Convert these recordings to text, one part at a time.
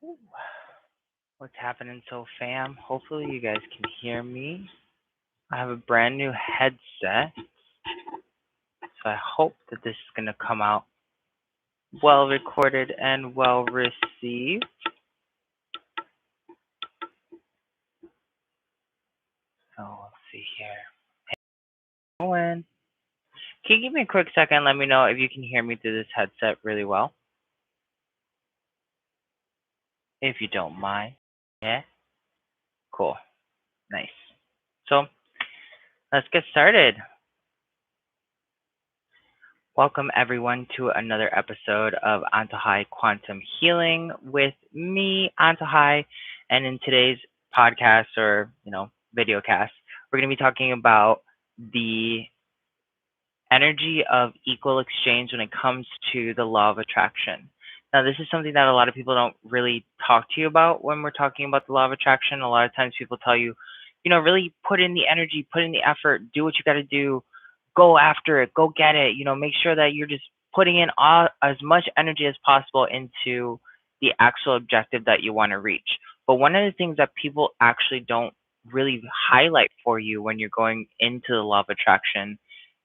Ooh, what's happening, so fam? Hopefully you guys can hear me. I have a brand new headset, so I hope that this is going to come out well recorded and well received. So let's see here. Owen, can you give me a quick second? Let me know if you can hear me through this headset really well, if you don't mind. Yeah? Cool. Nice. So let's get started. Welcome everyone to another episode of Antojai Quantum Healing with me, Antojai. And in today's podcast or, video cast, we're going to be talking about the energy of equal exchange when it comes to the law of attraction. Now, this is something that a lot of people don't really talk to you about when we're talking about the law of attraction. A lot of times people tell you, really put in the energy, put in the effort, do what you got to do, go after it, go get it. Make sure that you're just putting in as much energy as possible into the actual objective that you want to reach. But one of the things that people actually don't really highlight for you when you're going into the law of attraction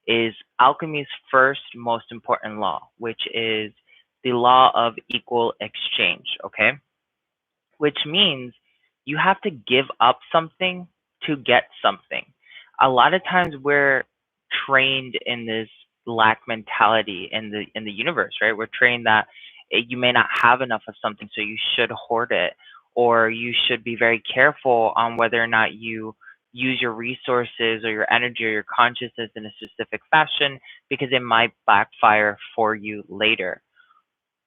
is alchemy's first most important law, which is the law of equal exchange, okay? Which means you have to give up something to get something. A lot of times we're trained in this lack mentality in the universe, right? We're trained that you may not have enough of something, so you should hoard it, or you should be very careful on whether or not you use your resources or your energy or your consciousness in a specific fashion because it might backfire for you later.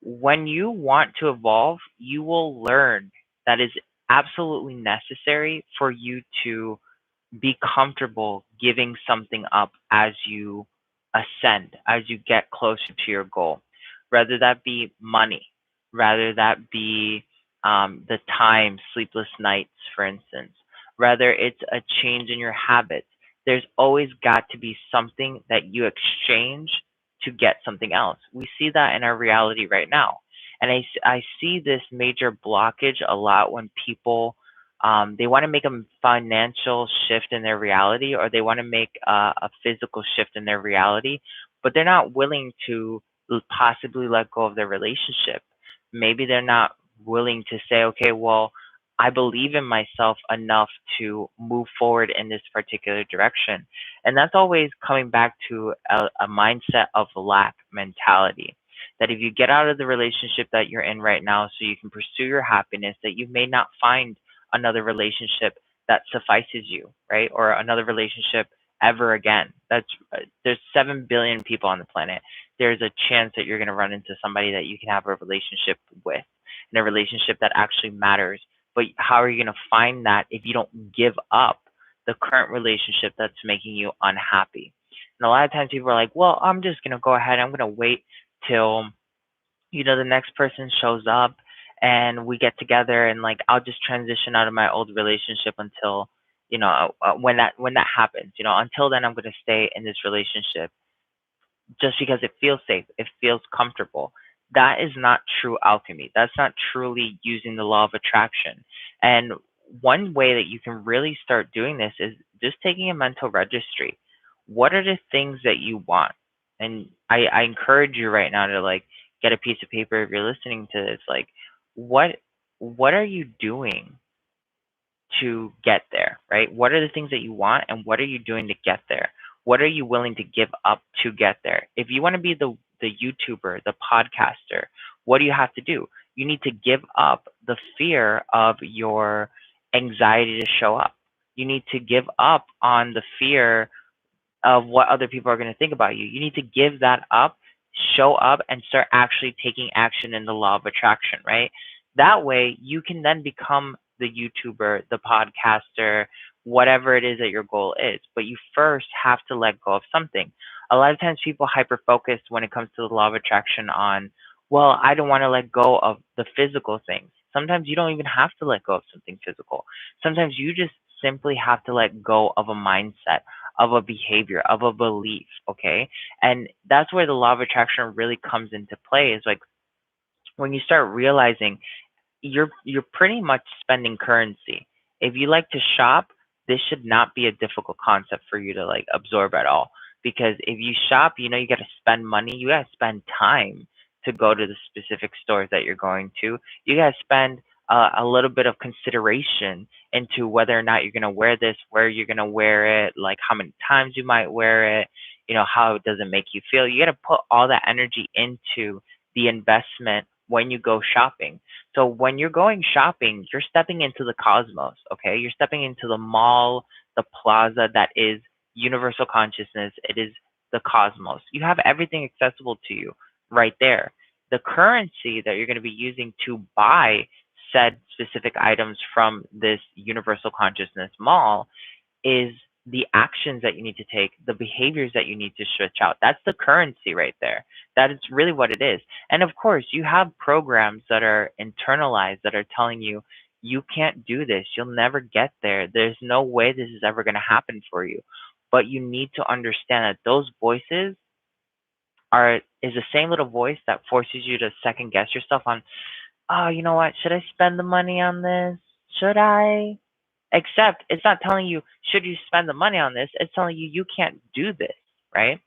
When you want to evolve, you will learn that is absolutely necessary for you to be comfortable giving something up as you ascend, as you get closer to your goal. Rather that be money, rather that be the time, sleepless nights, for instance. Rather it's a change in your habits. There's always got to be something that you exchange to get something else. We see that in our reality right now. And I see this major blockage a lot when people they want to make a financial shift in their reality, or they want to make a physical shift in their reality, but they're not willing to possibly let go of their relationship. Maybe they're not willing to say, okay, well, I believe in myself enough to move forward in this particular direction. And that's always coming back to a mindset of lack mentality. That if you get out of the relationship that you're in right now so you can pursue your happiness, that you may not find another relationship that suffices you, right? Or another relationship ever again. There's 7 billion people on the planet. There's a chance that you're going to run into somebody that you can have a relationship with, and a relationship that actually matters. But how are you going to find that if you don't give up the current relationship that's making you unhappy? And a lot of times people are like, well, I'm just going to go ahead. I'm going to wait till the next person shows up and we get together, and like I'll just transition out of my old relationship until when that happens. Until then I'm going to stay in this relationship just because it feels safe, it feels comfortable. That is not true alchemy. That's not truly using the law of attraction. And one way that you can really start doing this is just taking a mental registry. What are the things that you want? And I encourage you right now to like get a piece of paper if you're listening to this. Like, what are you doing to get there, right? What are the things that you want, and what are you doing to get there? What are you willing to give up to get there? If you want to be the YouTuber, the podcaster, what do you have to do? You need to give up the fear of your anxiety to show up. You need to give up on the fear of what other people are going to think about you. You need to give that up, show up, and start actually taking action in the law of attraction, right? That way, you can then become the YouTuber, the podcaster, whatever it is that your goal is. But you first have to let go of something. A lot of times, people hyper focus when it comes to the law of attraction on, well, I don't want to let go of the physical things. Sometimes you don't even have to let go of something physical. Sometimes you just simply have to let go of a mindset, of a behavior, of a belief, okay? And that's where the law of attraction really comes into play, is like when you start realizing you're pretty much spending currency. If you like to shop, this should not be a difficult concept for you to like absorb at all. Because if you shop, you know you got to spend money, you got to spend time to go to the specific stores that you're going to. You got to spend a little bit of consideration into whether or not you're going to wear this, where you're going to wear it, like how many times you might wear it, how does it make you feel. You got to put all that energy into the investment when you go shopping. So when you're going shopping, you're stepping into the cosmos, okay? You're stepping into the mall, the plaza that is universal consciousness. It is the cosmos. You have everything accessible to you right there. The currency that you're going to be using to buy said specific items from this universal consciousness mall is the actions that you need to take, the behaviors that you need to switch out. That's the currency right there. That is really what it is. And of course, you have programs that are internalized that are telling you, you can't do this. You'll never get there. There's no way this is ever going to happen for you. But you need to understand that those voices is the same little voice that forces you to second guess yourself on, oh, you know what? Should I spend the money on this? Should I? Except it's not telling you, should you spend the money on this? It's telling you, you can't do this, right?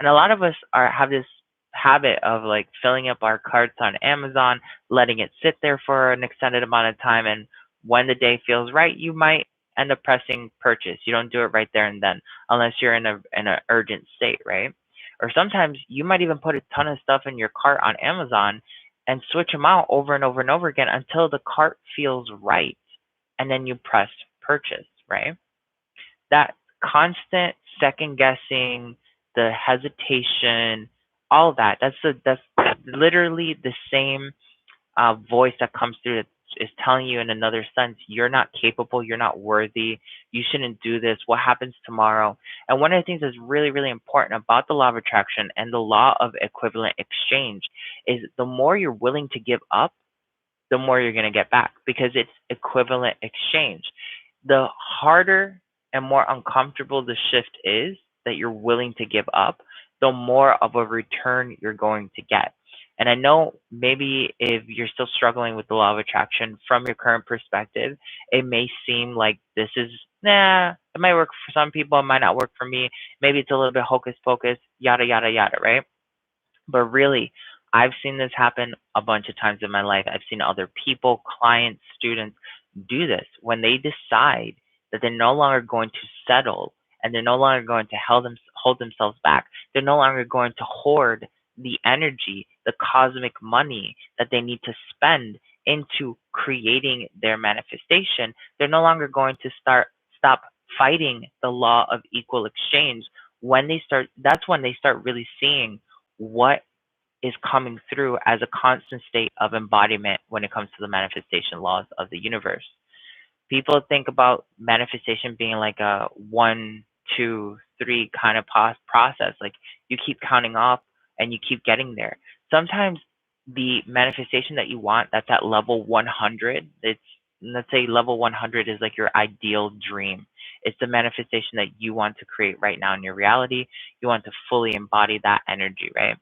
And a lot of us have this habit of like filling up our carts on Amazon, letting it sit there for an extended amount of time. And when the day feels right, you might end up pressing purchase. You don't do it right there and then, unless you're in an urgent state, right? Or sometimes you might even put a ton of stuff in your cart on Amazon and switch them out over and over and over again until the cart feels right, and then you press purchase, right? That constant second guessing, the hesitation, all that, that's literally the same voice that comes through that is telling you in another sense, you're not capable, you're not worthy, you shouldn't do this, what happens tomorrow? And one of the things that's really, really important about the law of attraction and the law of equivalent exchange is the more you're willing to give up, the more you're going to get back, because it's equivalent exchange. The harder and more uncomfortable the shift is that you're willing to give up, the more of a return you're going to get. And I know maybe if you're still struggling with the law of attraction from your current perspective, it may seem like this is, it might work for some people, it might not work for me. Maybe it's a little bit hocus pocus, yada, yada, yada, right? But really, I've seen this happen a bunch of times in my life. I've seen other people, clients, students do this when they decide that they're no longer going to settle and they're no longer going to hold themselves back. They're no longer going to hoard the energy, the cosmic money that they need to spend into creating their manifestation. They're no longer going to stop fighting the law of equal exchange. That's when they start really seeing what is coming through as a constant state of embodiment when it comes to the manifestation laws of the universe. People think about manifestation being like a 1, 2, 3 kind of process. Like you keep counting up and you keep getting there. Sometimes the manifestation that you want that's at level 100, let's say level 100 is like your ideal dream. It's the manifestation that you want to create right now in your reality. You want to fully embody that energy, right?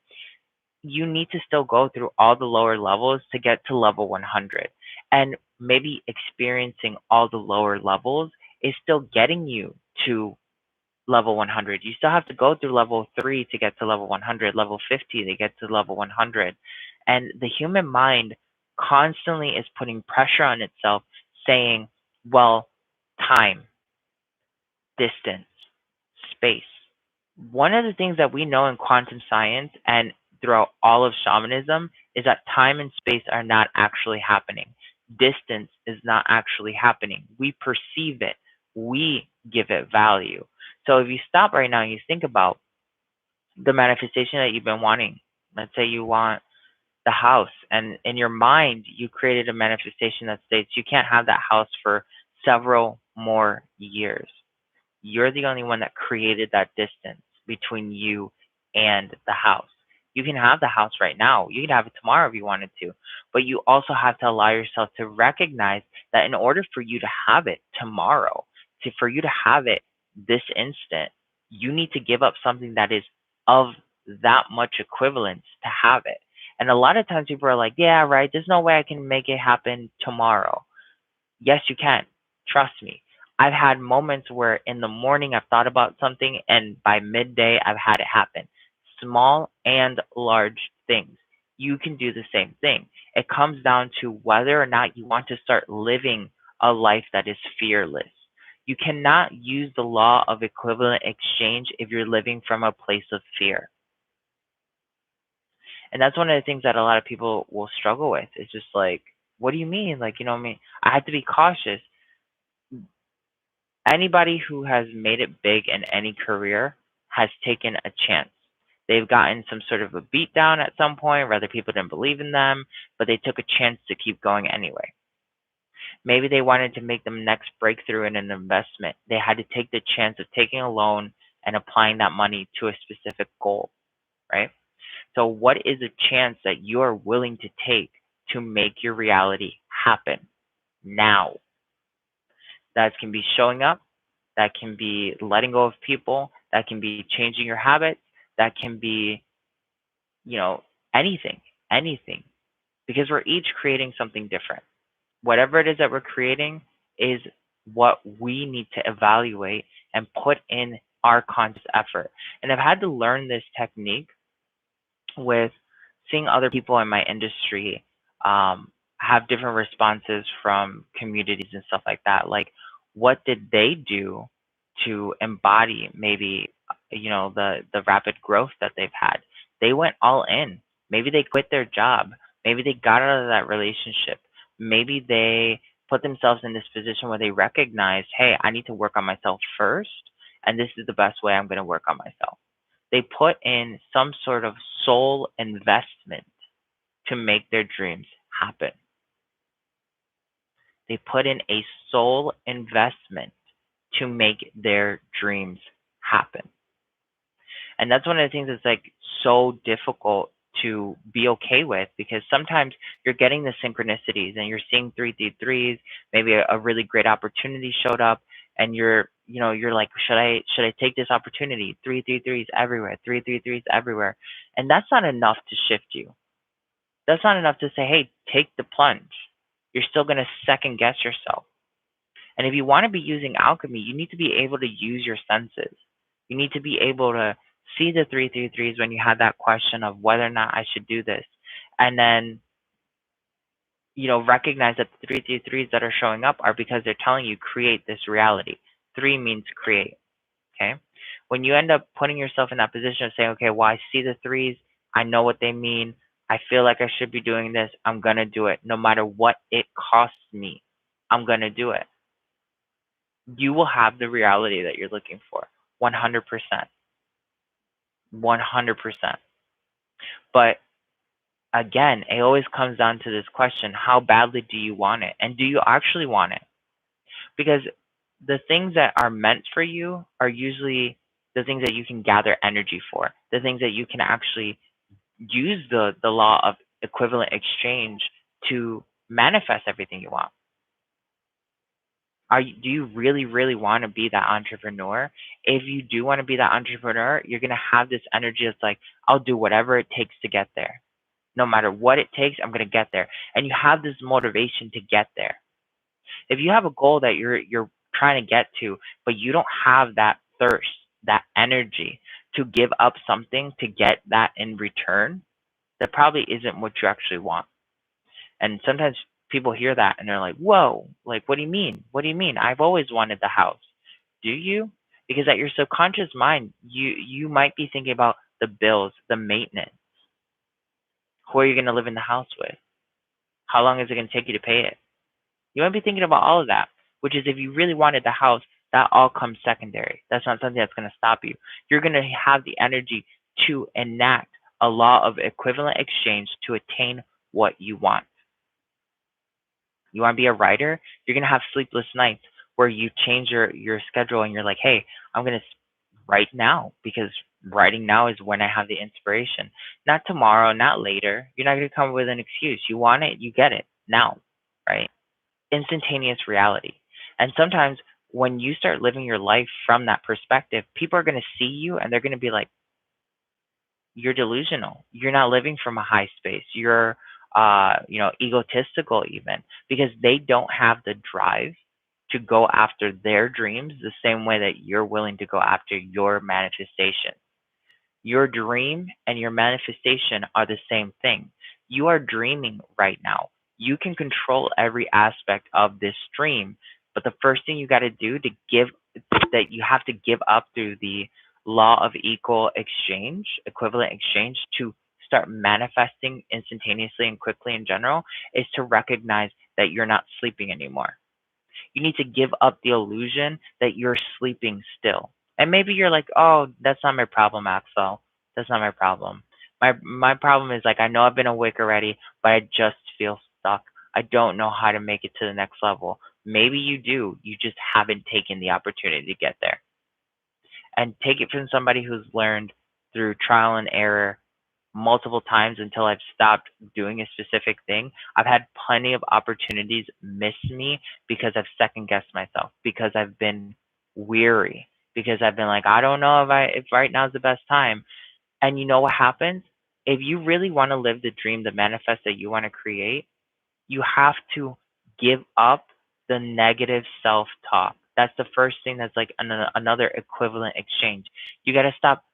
You need to still go through all the lower levels to get to level 100. And maybe experiencing all the lower levels is still getting you to level 100. You still have to go through level 3 to get to level 100, level 50 to get to level 100. And the human mind constantly is putting pressure on itself, saying, well, time, distance, space. One of the things that we know in quantum science and throughout all of shamanism is that time and space are not actually happening. Distance is not actually happening. We perceive it. We give it value. So if you stop right now and you think about the manifestation that you've been wanting, let's say you want the house, and in your mind you created a manifestation that states you can't have that house for several more years. You're the only one that created that distance between you and the house. You can have the house right now. You can have it tomorrow if you wanted to. But you also have to allow yourself to recognize that in order for you to have it tomorrow, for you to have it this instant, you need to give up something that is of that much equivalence to have it. And a lot of times people are like, yeah, right, there's no way I can make it happen tomorrow. Yes, you can. Trust me. I've had moments where in the morning I've thought about something and by midday I've had it happen. Small and large things. You can do the same thing. It comes down to whether or not you want to start living a life that is fearless. You cannot use the law of equivalent exchange if you're living from a place of fear. And that's one of the things that a lot of people will struggle with. It's just like, what do you mean? Like, you know what I mean? I have to be cautious. Anybody who has made it big in any career has taken a chance. They've gotten some sort of a beat down at some point, whether people didn't believe in them, but they took a chance to keep going anyway. Maybe they wanted to make the next breakthrough in an investment. They had to take the chance of taking a loan and applying that money to a specific goal, right? So, what is a chance that you are willing to take to make your reality happen now? That can be showing up, that can be letting go of people, that can be changing your habits, that can be, you know, anything, anything, because we're each creating something different. Whatever it is that we're creating is what we need to evaluate and put in our conscious effort. And I've had to learn this technique with seeing other people in my industry have different responses from communities and stuff like that. Like, what did they do to embody maybe the rapid growth that they've had? They went all in. Maybe they quit their job. Maybe they got out of that relationship. Maybe they put themselves in this position where they recognize, hey, I need to work on myself first, and this is the best way I'm going to work on myself. They put in some sort of soul investment to make their dreams happen. They put in a soul investment to make their dreams happen. And that's one of the things that's like so difficult to be okay with, because sometimes you're getting the synchronicities and you're seeing 333s, maybe a really great opportunity showed up, and you're like, should I take this opportunity? 333s everywhere, 333s everywhere. And that's not enough to shift you. That's not enough to say, hey, take the plunge. You're still going to second guess yourself. And if you want to be using alchemy, you need to be able to use your senses. You need to be able to see the 333s when you have that question of whether or not I should do this. And then, recognize that the 333s that are showing up are because they're telling you create this reality. 3 means create. Okay. When you end up putting yourself in that position of saying, okay, well, I see the 3s, I know what they mean, I feel like I should be doing this, I'm going to do it. No matter what it costs me, I'm going to do it. You will have the reality that you're looking for. 100%. 100%. But again, it always comes down to this question: how badly do you want it? And do you actually want it? Because the things that are meant for you are usually the things that you can gather energy for, the things that you can actually use the law of equivalent exchange to manifest everything you want. Do you really, really want to be that entrepreneur? If you do want to be that entrepreneur, you're going to have this energy that's like, I'll do whatever it takes to get there. No matter what it takes, I'm going to get there. And you have this motivation to get there. If you have a goal that you're trying to get to, but you don't have that thirst, that energy to give up something to get that in return, that probably isn't what you actually want. And sometimes people hear that and they're like, whoa, like, what do you mean? What do you mean? I've always wanted the house. Do you? Because at your subconscious mind, you might be thinking about the bills, the maintenance. Who are you going to live in the house with? How long is it going to take you to pay it? You might be thinking about all of that, which is, if you really wanted the house, that all comes secondary. That's not something that's going to stop you. You're going to have the energy to enact a law of equivalent exchange to attain what you want. You want to be a writer? You're going to have sleepless nights where you change your schedule and you're like, hey, I'm going to write now, because writing now is when I have the inspiration. Not tomorrow, not later. You're not going to come up with an excuse. You want it, you get it now, right? Instantaneous reality. And sometimes when you start living your life from that perspective, people are going to see you and they're going to be like, you're delusional. You're not living from a high space. You're egotistical even, because they don't have the drive to go after their dreams the same way that you're willing to go after your manifestation. Your dream and your manifestation are the same thing. You are dreaming right now. You can control every aspect of this dream, but the first thing you got to do to give that you have to give up through the law of equal exchange, equivalent exchange, to start manifesting instantaneously and quickly in general, is to recognize that you're not sleeping anymore. You need to give up the illusion that you're sleeping still. And maybe you're like, "Oh, that's not my problem, Axel. That's not my problem. My problem is, like, I know I've been awake already, but I just feel stuck. I don't know how to make it to the next level." Maybe you do. You just haven't taken the opportunity to get there. And take it from somebody who's learned through trial and error multiple times until I've stopped doing a specific thing. I've had plenty of opportunities miss me because I've second guessed myself, because I've been weary, because I've been like, I don't know if right now is the best time. And you know what happens? If you really want to live the dream, the manifest that you want to create, you have to give up the negative self talk. That's the first thing. That's like another equivalent exchange. You got to stop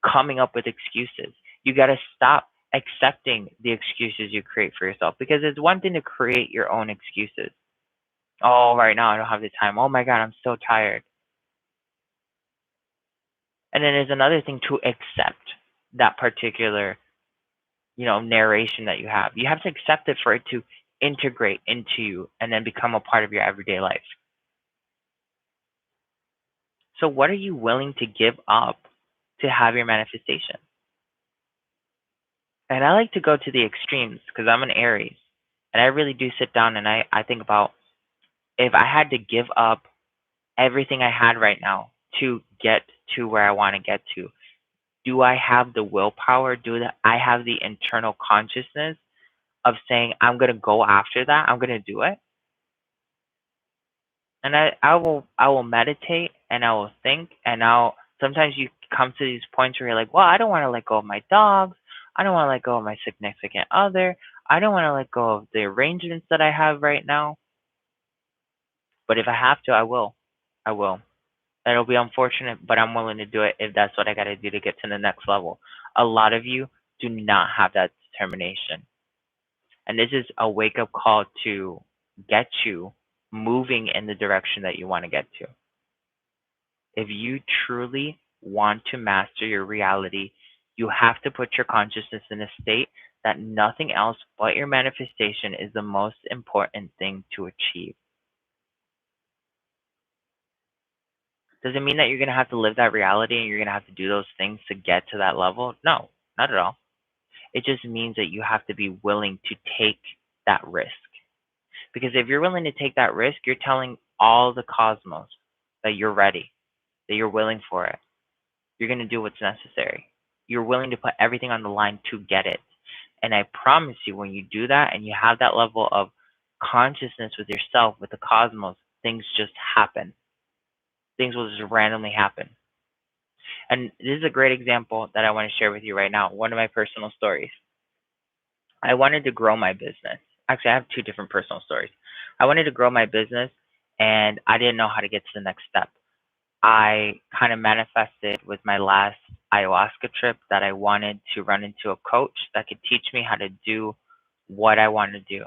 coming up with excuses. You got to stop accepting the excuses you create for yourself, because it's one thing to create your own excuses. Oh, right now I don't have the time. Oh my God, I'm so tired. And then there's another thing to accept that particular, narration that you have. You have to accept it for it to integrate into you and then become a part of your everyday life. So, what are you willing to give up to have your manifestation? And I like to go to the extremes because I'm an Aries. And I really do sit down and I think about, if I had to give up everything I had right now to get to where I want to get to, do I have the willpower? I have the internal consciousness of saying, I'm going to go after that? I'm going to do it? And I will meditate and I will think, and I'll sometimes you come to these points where you're like, well, I don't want to let go of my dogs, I don't want to let go of my significant other, I don't want to let go of the arrangements that I have right now. But if I have to, I will. It'll be unfortunate, but I'm willing to do it if that's what I got to do to get to the next level. A lot of you do not have that determination, and this is a wake up call to get you moving in the direction that you want to get to. If you truly want to master your reality, you have to put your consciousness in a state that nothing else but your manifestation is the most important thing to achieve. Does it mean that you're going to have to live that reality and you're going to have to do those things to get to that level? No, not at all. It just means that you have to be willing to take that risk. Because if you're willing to take that risk, you're telling all the cosmos that you're ready, that you're willing for it. You're going to do what's necessary. You're willing to put everything on the line to get it. And I promise you, when you do that and you have that level of consciousness with yourself, with the cosmos, things just happen. Things will just randomly happen. And this is a great example that I want to share with you right now. One of my personal stories. I wanted to grow my business. Actually, I have two different personal stories. I wanted to grow my business and I didn't know how to get to the next step. I kind of manifested with my last ayahuasca trip that I wanted to run into a coach that could teach me how to do what I want to do.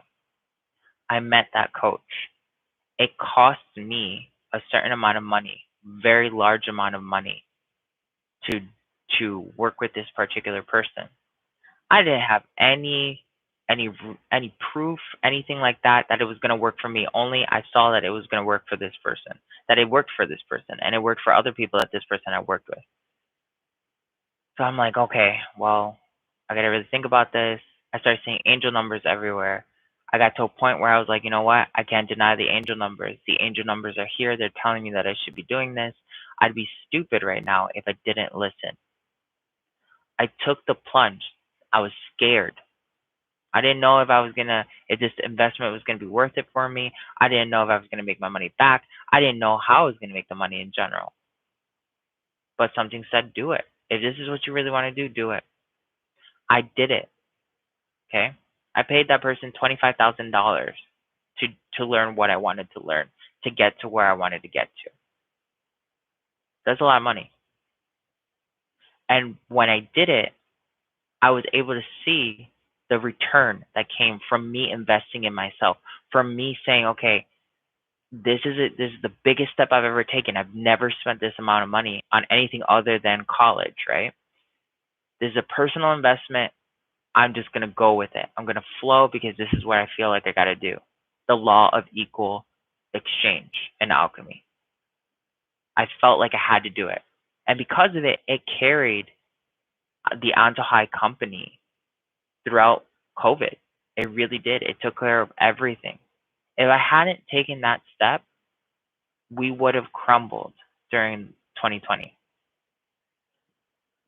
I met that coach. It cost me a certain amount of money, very large amount of money, to work with this particular person. I didn't have any any proof, anything like that, that it was going to work for me. Only I saw that it was going to work for this person, that it worked for this person, and it worked for other people that this person had worked with. So I'm like, okay, well, I got to really think about this. I started seeing angel numbers everywhere. I got to a point where I was like, you know what? I can't deny the angel numbers. The angel numbers are here. They're telling me that I should be doing this. I'd be stupid right now if I didn't listen. I took the plunge. I was scared. I didn't know if this investment was gonna be worth it for me. I didn't know if I was gonna make my money back. I didn't know how I was gonna make the money in general. But something said, do it. If this is what you really want to do it. I did it. Okay. I paid that person $25,000 to learn what I wanted to learn, to get to where I wanted to get to. That's a lot of money. And when I did it, I was able to see the return that came from me investing in myself, from me saying, okay, this is it. This is the biggest step I've ever taken. I've never spent this amount of money on anything other than college, right? This is a personal investment. I'm just going to go with it. I'm going to flow because this is what I feel like I got to do. The law of equal exchange in alchemy. I felt like I had to do it. And because of it, it carried the Antojai company throughout COVID. It really did. It took care of everything. If I hadn't taken that step, we would have crumbled during 2020.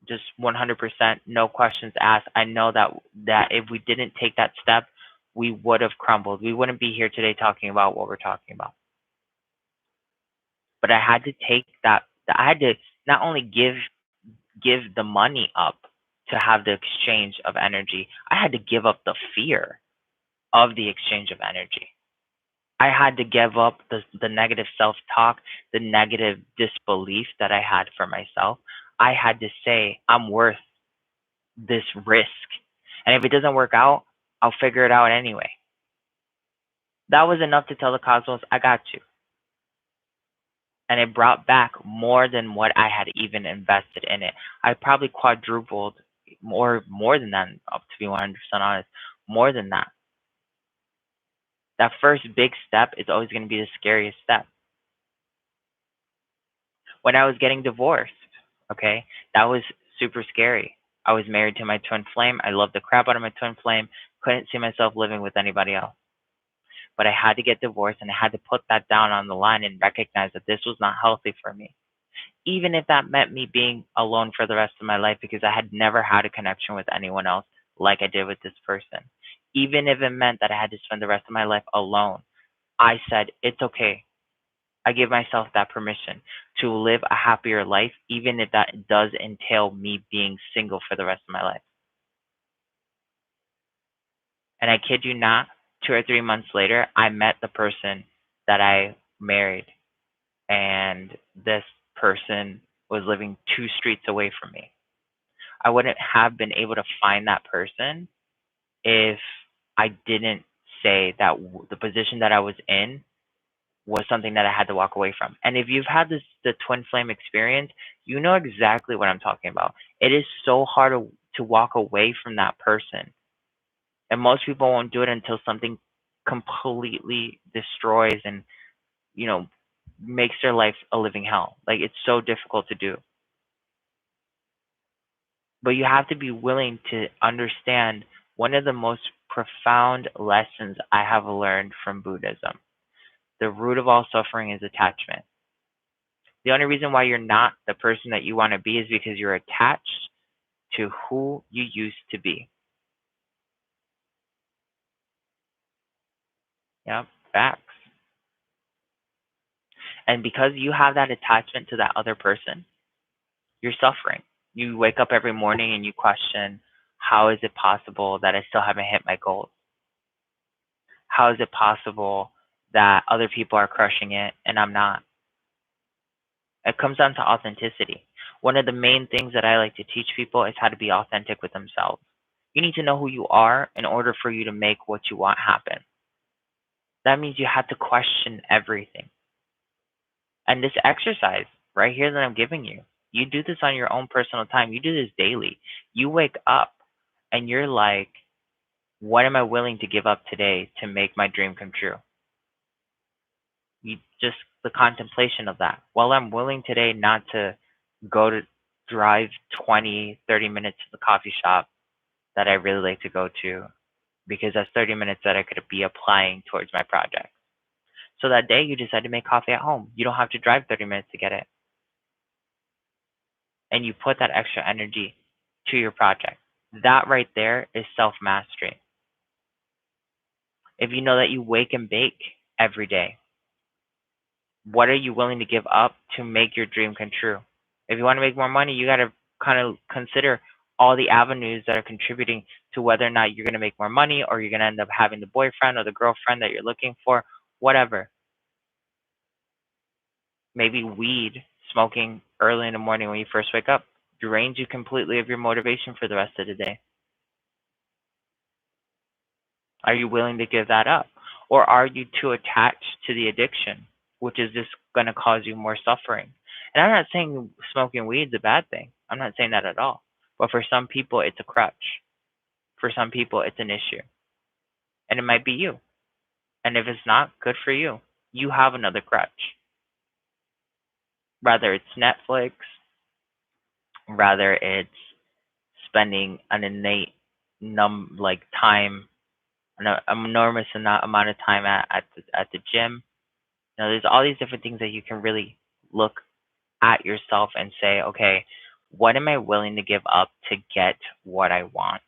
Just 100%, no questions asked. I know that if we didn't take that step, we would have crumbled. We wouldn't be here today talking about what we're talking about. But I had to take that. I had to not only give the money up to have the exchange of energy. I had to give up the fear of the exchange of energy. I had to give up the negative self-talk, the negative disbelief that I had for myself. I had to say, I'm worth this risk. And if it doesn't work out, I'll figure it out anyway. That was enough to tell the cosmos, I got you. And it brought back more than what I had even invested in it. I probably quadrupled more than that, to be 100% honest, more than that. That first big step is always going to be the scariest step. When I was getting divorced, okay, that was super scary. I was married to my twin flame. I loved the crap out of my twin flame. Couldn't see myself living with anybody else. But I had to get divorced, and I had to put that down on the line and recognize that this was not healthy for me. Even if that meant me being alone for the rest of my life, because I had never had a connection with anyone else like I did with this person. Even if it meant that I had to spend the rest of my life alone, I said, it's okay. I give myself that permission to live a happier life, even if that does entail me being single for the rest of my life. And I kid you not, 2 or 3 months later, I met the person that I married. And this person was living 2 streets away from me. I wouldn't have been able to find that person if I didn't say that the position that I was in was something that I had to walk away from. And if you've had the twin flame experience, you know exactly what I'm talking about. It is so hard to walk away from that person. And most people won't do it until something completely destroys and, you know, makes their life a living hell. Like, it's so difficult to do. But you have to be willing to understand one of the most profound lessons I have learned from Buddhism. The root of all suffering is attachment. The only reason why you're not the person that you want to be is because you're attached to who you used to be. Yep, facts. And because you have that attachment to that other person, you're suffering. You wake up every morning and you question, how is it possible that I still haven't hit my goals? How is it possible that other people are crushing it and I'm not? It comes down to authenticity. One of the main things that I like to teach people is how to be authentic with themselves. You need to know who you are in order for you to make what you want happen. That means you have to question everything. And this exercise right here that I'm giving you, you do this on your own personal time. You do this daily. You wake up and you're like, what am I willing to give up today to make my dream come true? You just the contemplation of that. Well, I'm willing today not to go to drive 20, 30 minutes to the coffee shop that I really like to go to, because that's 30 minutes that I could be applying towards my project. So that day you decide to make coffee at home. You don't have to drive 30 minutes to get it. And you put that extra energy to your project. That right there is self-mastery. If you know that you wake and bake every day, what are you willing to give up to make your dream come true? If you want to make more money, you got to kind of consider all the avenues that are contributing to whether or not you're going to make more money or you're going to end up having the boyfriend or the girlfriend that you're looking for, whatever. Maybe weed, smoking early in the morning when you first wake up, drains you completely of your motivation for the rest of the day. Are you willing to give that up? Or are you too attached to the addiction, which is just going to cause you more suffering? And I'm not saying smoking weed is a bad thing. I'm not saying that at all. But for some people, it's a crutch. For some people, it's an issue. And it might be you. And if it's not, good for you. You have another crutch. Rather it's Netflix, rather it's spending an innate time, an enormous amount of time at the gym. There's all these different things that you can really look at yourself and say, okay, what am I willing to give up to get what I want?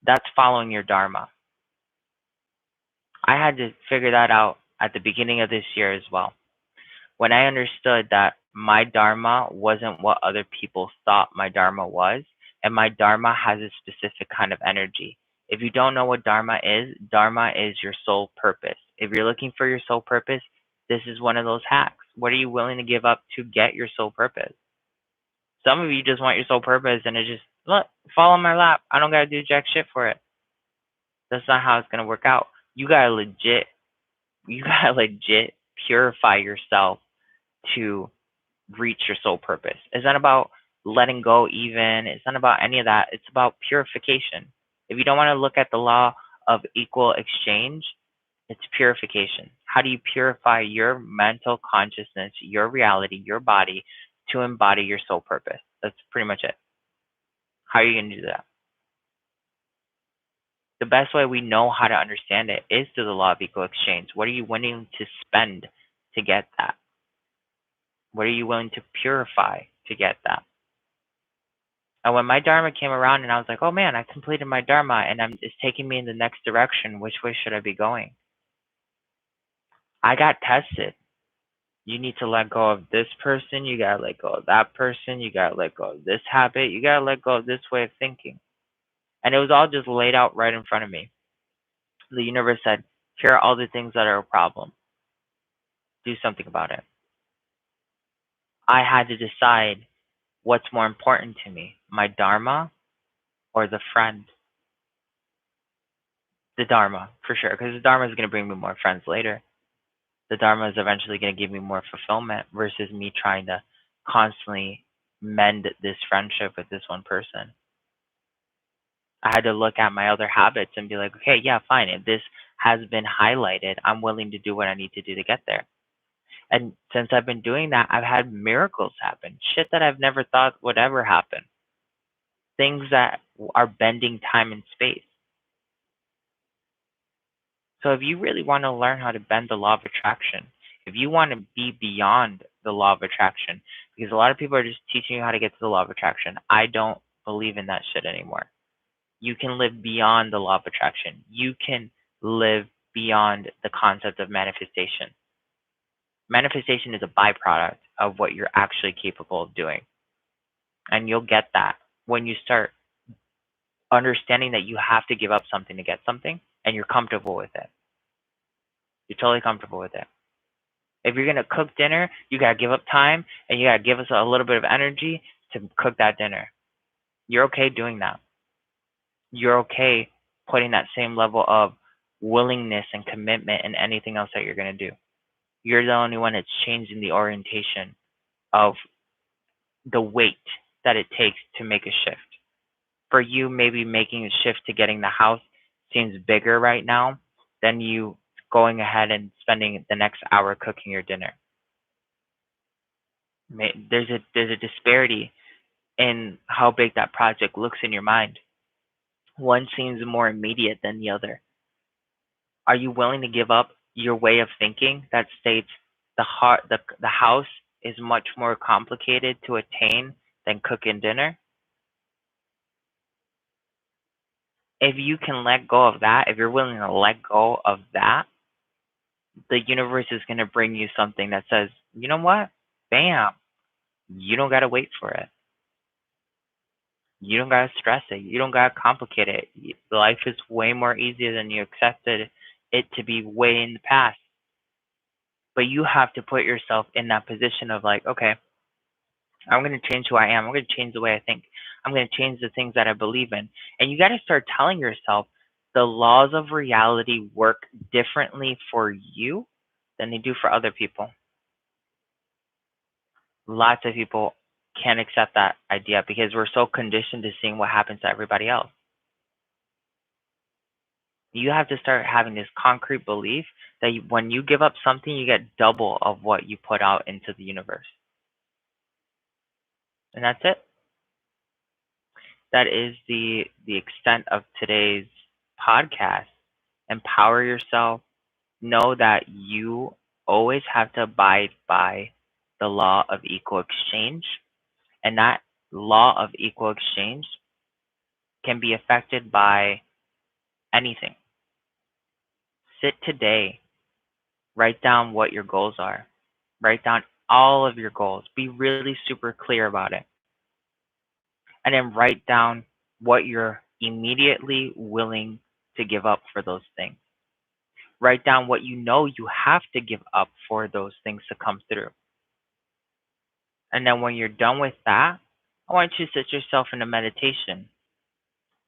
That's following your dharma. I had to figure that out at the beginning of this year as well. When I understood that my dharma wasn't what other people thought my dharma was, and my dharma has a specific kind of energy. If you don't know what dharma is your soul purpose. If you're looking for your soul purpose, this is one of those hacks. What are you willing to give up to get your soul purpose? Some of you just want your soul purpose and it's just, look, fall on my lap. I don't gotta do jack shit for it. That's not how it's gonna work out. You gotta legit purify yourself to reach your soul purpose. It's not about letting go even. It's not about any of that. It's about purification. If you don't want to look at the law of equal exchange, it's purification. How do you purify your mental consciousness, your reality, your body to embody your soul purpose? That's pretty much it. How are you going to do that? The best way we know how to understand it is through the law of equal exchange. What are you willing to spend to get that? What are you willing to purify to get that? And when my dharma came around and I was like, oh man, I completed my dharma and it's taking me in the next direction. Which way should I be going? I got tested. You need to let go of this person. You got to let go of that person. You got to let go of this habit. You got to let go of this way of thinking. And it was all just laid out right in front of me. The universe said, here are all the things that are a problem. Do something about it. I had to decide what's more important to me, my dharma or the friend. The dharma, for sure, because the dharma is going to bring me more friends later. The dharma is eventually going to give me more fulfillment versus me trying to constantly mend this friendship with this one person. I had to look at my other habits and be like, okay, yeah, fine. If this has been highlighted, I'm willing to do what I need to do to get there. And since I've been doing that, I've had miracles happen. Shit that I've never thought would ever happen. Things that are bending time and space. So if you really want to learn how to bend the law of attraction, if you want to be beyond the law of attraction, because a lot of people are just teaching you how to get to the law of attraction. I don't believe in that shit anymore. You can live beyond the law of attraction. You can live beyond the concept of manifestation. Manifestation is a byproduct of what you're actually capable of doing. And you'll get that when you start understanding that you have to give up something to get something and you're comfortable with it. You're totally comfortable with it. If you're going to cook dinner, you got to give up time and you got to give us a little bit of energy to cook that dinner. You're okay doing that. You're okay putting that same level of willingness and commitment in anything else that you're going to do. You're the only one that's changing the orientation of the weight that it takes to make a shift. For you, maybe making a shift to getting the house seems bigger right now than you going ahead and spending the next hour cooking your dinner. There's a disparity in how big that project looks in your mind. One seems more immediate than the other. Are you willing to give up your way of thinking that states the house is much more complicated to attain than cooking dinner? If you can let go of that, if you're willing to let go of that, the universe is going to bring you something that says, you know what? Bam. You don't got to wait for it. You don't gotta stress it. You don't gotta complicate it. Life is way more easier than you accepted it to be way in the past. But you have to put yourself in that position of like, okay, I'm going to change who I am. I'm going to change the way I think. I'm going to change the things that I believe in. And you got to start telling yourself the laws of reality work differently for you than they do for other people. Lots of people can't accept that idea because we're so conditioned to seeing what happens to everybody else. You have to start having this concrete belief that when you give up something, you get double of what you put out into the universe. And that's it. That is the extent of today's podcast. Empower yourself. Know that you always have to abide by the law of equal exchange, and that law of equal exchange can be affected by anything. Sit today, write down what your goals are. Write down all of your goals. Be really super clear about it. And then write down what you're immediately willing to give up for those things. Write down what you know you have to give up for those things to come through. And then when you're done with that, I want you to sit yourself in a meditation.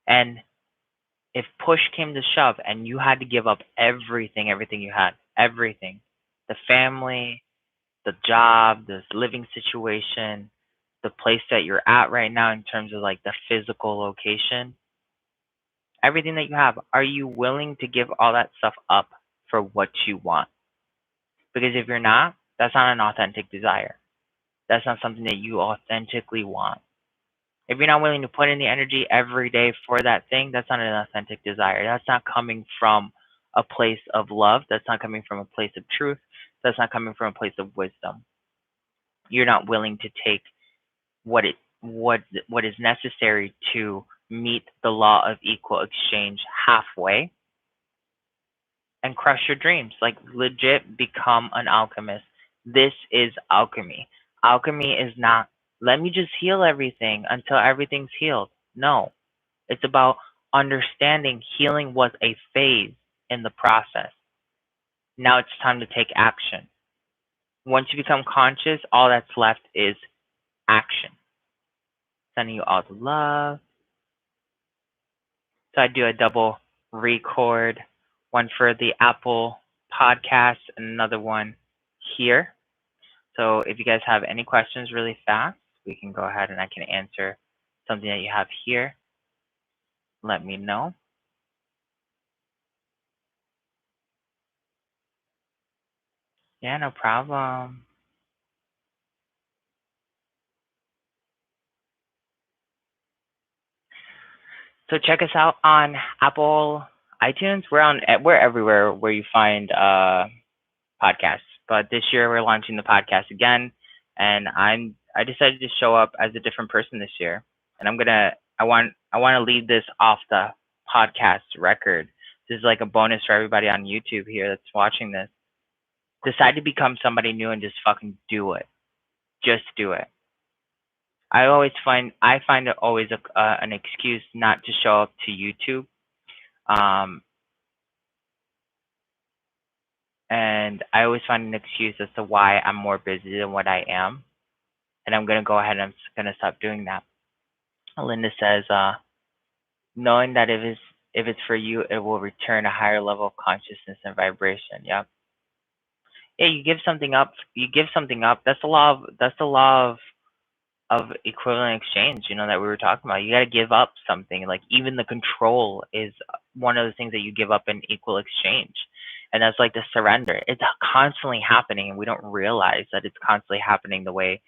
And if push came to shove and you had to give up everything you had, everything, the family, the job, the living situation, the place that you're at right now in terms of like the physical location, everything that you have, are you willing to give all that stuff up for what you want? Because if you're not, that's not an authentic desire. That's not something that you authentically want. If you're not willing to put in the energy every day for that thing, that's not an authentic desire. That's not coming from a place of love. That's not coming from a place of truth. That's not coming from a place of wisdom. You're not willing to take what is necessary to meet the law of equal exchange halfway and crush your dreams. Like legit become an alchemist. This is alchemy. Alchemy is not let me just heal everything until everything's healed. No. It's about understanding healing was a phase in the process. Now it's time to take action. Once you become conscious, all that's left is action. Sending you all the love. So I do a double record, one for the Apple podcast and another one here. So if you guys have any questions really fast, we can go ahead and I can answer something that you have here. Let me know. Yeah, no problem. So check us out on Apple, iTunes. We're everywhere where you find podcasts. But this year we're launching the podcast again, and I decided to show up as a different person this year. And I want to leave this off the podcast record. This is like a bonus for everybody on YouTube here that's watching this. Decide to become somebody new and just fucking do it. Just do it. I find it always an excuse not to show up to YouTube. Um, and I always find an excuse as to why I'm more busy than what I am. And I'm gonna go ahead and I'm just gonna stop doing that. Linda says, knowing that if it's for you, it will return a higher level of consciousness and vibration. Yep. Yeah, you give something up. You give something up. That's the law of equivalent exchange, that we were talking about. You got to give up something. Like even the control is one of the things that you give up in equal exchange. And that's like the surrender. It's constantly happening, and we don't realize that it's constantly happening the way,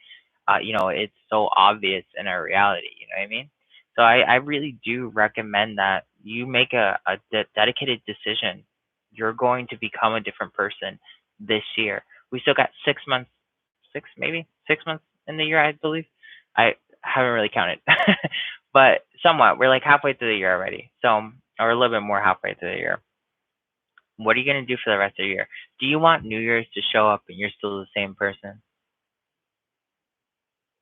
it's so obvious in our reality. You know what I mean? So I really do recommend that you make a dedicated decision. You're going to become a different person this year. We still got 6 months, maybe 6 months in the year, I believe. I haven't really counted, but somewhat. We're like halfway through the year already, so or a little bit more halfway through the year. What are you gonna do for the rest of the year? Do you want New Year's to show up and you're still the same person,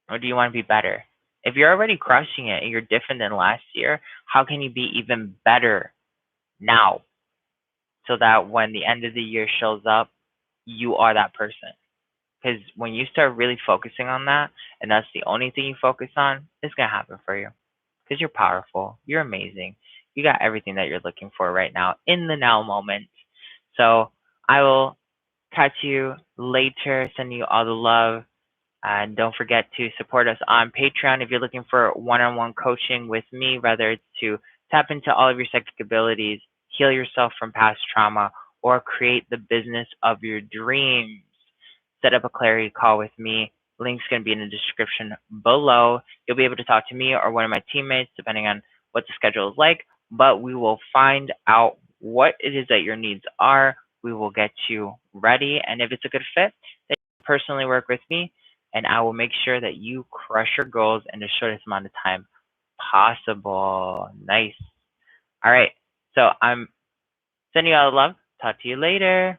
or do you want to be better? If you're already crushing it and you're different than last year, how can you be even better now so that when the end of the year shows up, you are that person? Because when you start really focusing on that, and that's the only thing you focus on, it's going to happen for you. Because you're powerful, you're amazing, you got everything that you're looking for right now in the now moment. So I will catch you later, sending you all the love. And don't forget to support us on Patreon if you're looking for one-on-one coaching with me, whether it's to tap into all of your psychic abilities, heal yourself from past trauma, or create the business of your dreams. Set up a clarity call with me. Link's going to be in the description below. You'll be able to talk to me or one of my teammates, depending on what the schedule is like. But we will find out what it is that your needs are. We will get you ready. And if it's a good fit, then you can personally work with me. And I will make sure that you crush your goals in the shortest amount of time possible. Nice. All right. So I'm sending you all the love. Talk to you later.